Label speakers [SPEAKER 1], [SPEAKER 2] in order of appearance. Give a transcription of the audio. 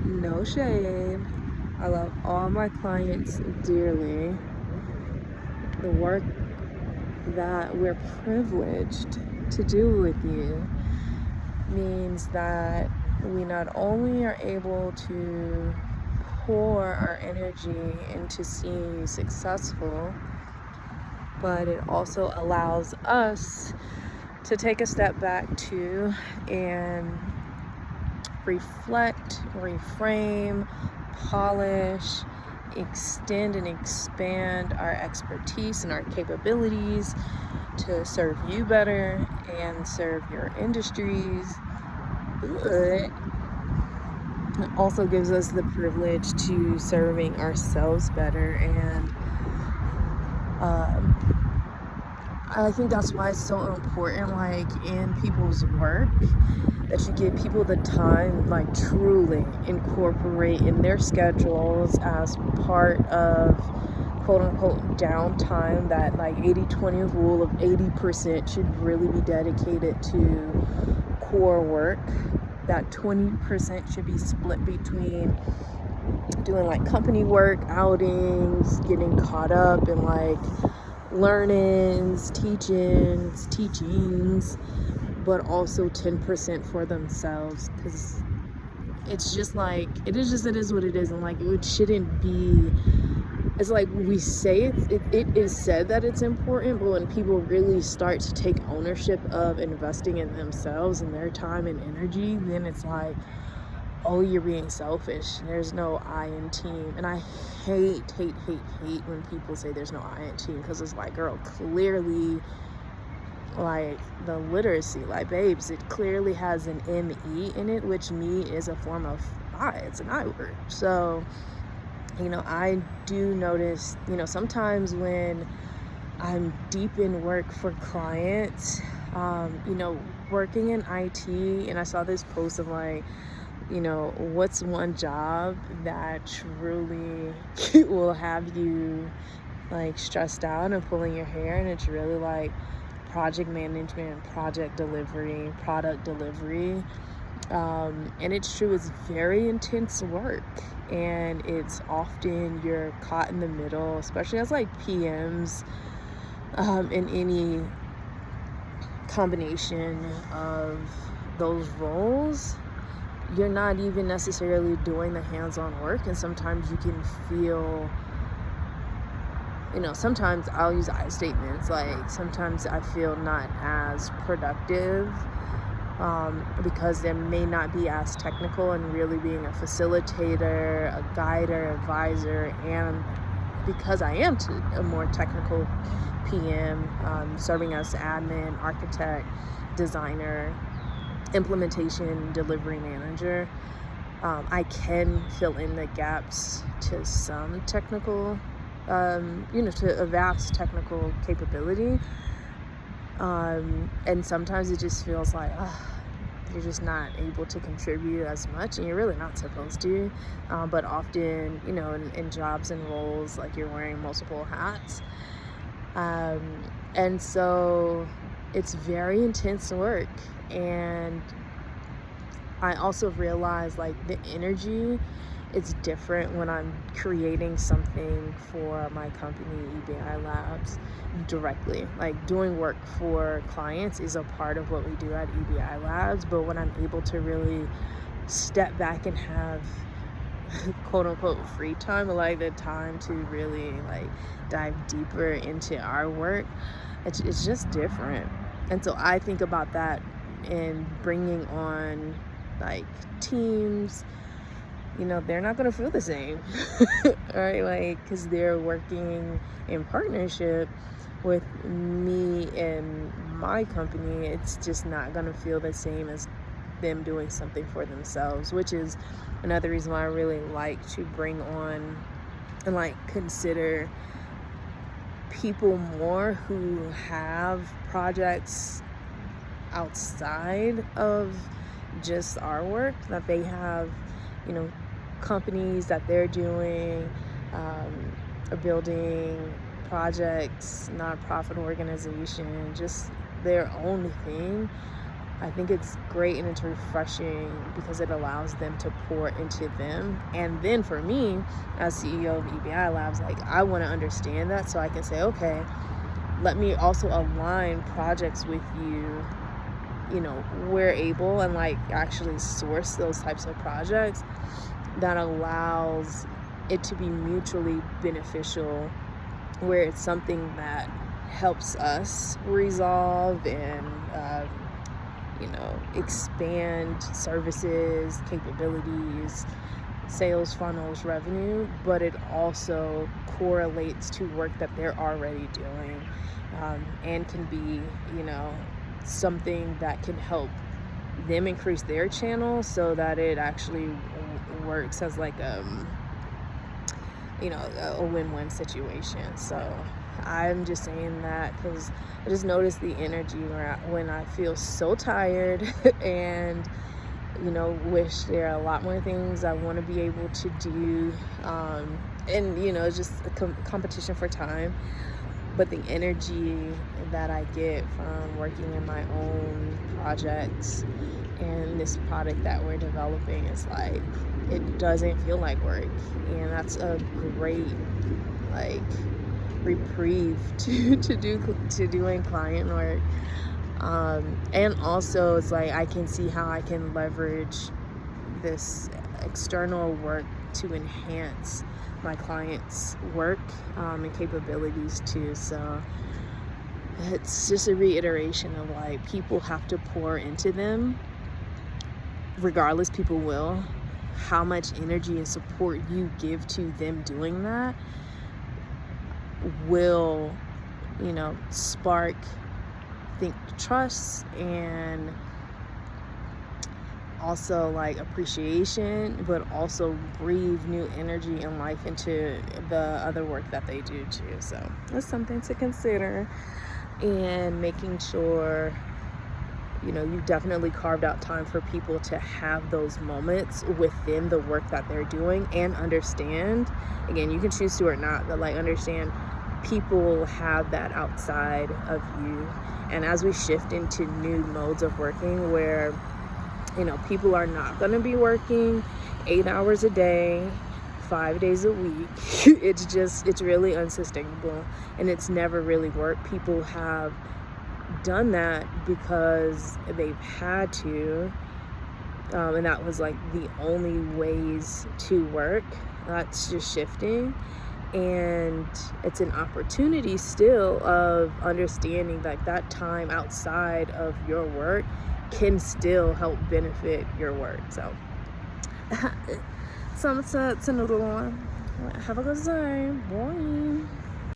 [SPEAKER 1] No shade. I love all my clients dearly. The work that we're privileged to do with you means that we not only are able to pour our energy into seeing you successful, but it also allows us to take a step back too and reflect, reframe, polish, extend and expand our expertise and our capabilities to serve you better and serve your industries. But it also gives us the privilege to serving ourselves better, and I think that's why it's so important, like in people's work, that you give people the time, like truly incorporate in their schedules as part of quote unquote downtime, that like 80-20 rule of 80% should really be dedicated to core work. That 20% should be split between doing like company work, outings, getting caught up in like learnings, teachings, but also 10% for themselves, because it's just like it is what it is. And like it shouldn't be, it's like we say it is said that it's important, but when people really start to take ownership of investing in themselves and their time and energy, then it's like, oh, you're being selfish. There's no I in team. And I hate when people say there's no I in team, because it's like, girl, clearly, like the literacy, like babes, it clearly has an ME in it, which me is a form of I. It's an I word. So, I do notice, sometimes when I'm deep in work for clients, working in IT, and I saw this post of like, what's one job that truly will have you like stressed out and pulling your hair? And it's really like project management, project delivery, product delivery. And it's true, it's very intense work, and it's often you're caught in the middle, especially as like PMs, in any combination of those roles. You're not even necessarily doing the hands-on work, and sometimes you can feel, sometimes I'll use I statements, like sometimes I feel not as productive, because there may not be as technical, and really being a facilitator, a guider, advisor, and because I am a more technical PM, serving as admin, architect, designer, implementation, delivery manager, I can fill in the gaps to some technical, to a vast technical capability. And sometimes it just feels like, you're just not able to contribute as much, and you're really not supposed to. But often, in jobs and roles, like you're wearing multiple hats. And so it's very intense work. And I also realize like the energy is different when I'm creating something for my company, EBI Labs, directly. Like doing work for clients is a part of what we do at EBI Labs, but when I'm able to really step back and have quote unquote free time, like the time to really like dive deeper into our work, it's just different. And so I think about that in bringing on like teams. They're not going to feel the same, right? Like, because they're working in partnership with me and my company. It's just not going to feel the same as them doing something for themselves, which is another reason why I really like to bring on and like consider people more who have projects outside of just our work, that they have, companies that they're doing, or building projects, nonprofit organization, just their own thing. I think it's great and it's refreshing because it allows them to pour into them. And then for me, as CEO of EBI Labs, like I want to understand that so I can say, okay, let me also align projects with you, we're able, and like actually source those types of projects that allows it to be mutually beneficial, where it's something that helps us resolve and expand services, capabilities, sales funnels, revenue, but it also correlates to work that they're already doing, and can be, something that can help them increase their channel so that it actually works as like a win-win situation. So I'm just saying that because I just noticed the energy when I feel so tired and wish there are a lot more things I want to be able to do, and it's just a competition for time. But the energy that I get from working in my own projects and this product that we're developing is like, it doesn't feel like work. And that's a great reprieve to doing client work. And also it's like I can see how I can leverage this external work to enhance my clients' work and capabilities too. So it's just a reiteration of like, people have to pour into them regardless. People will. How much energy and support you give to them doing that will spark, I think, trust and also like appreciation, but also breathe new energy and life into the other work that they do too. So that's something to consider, and making sure you've definitely carved out time for people to have those moments within the work that they're doing, and understand, again, you can choose to or not, but like understand people have that outside of you. And as we shift into new modes of working where people are not going to be working 8 hours a day 5 days a week, it's really unsustainable, and it's never really worked. People have done that because they've had to, and that was like the only ways to work. That's just shifting, and it's an opportunity still of understanding like that time outside of your work can still help benefit your work. So it's another one. Have a good day. Bye.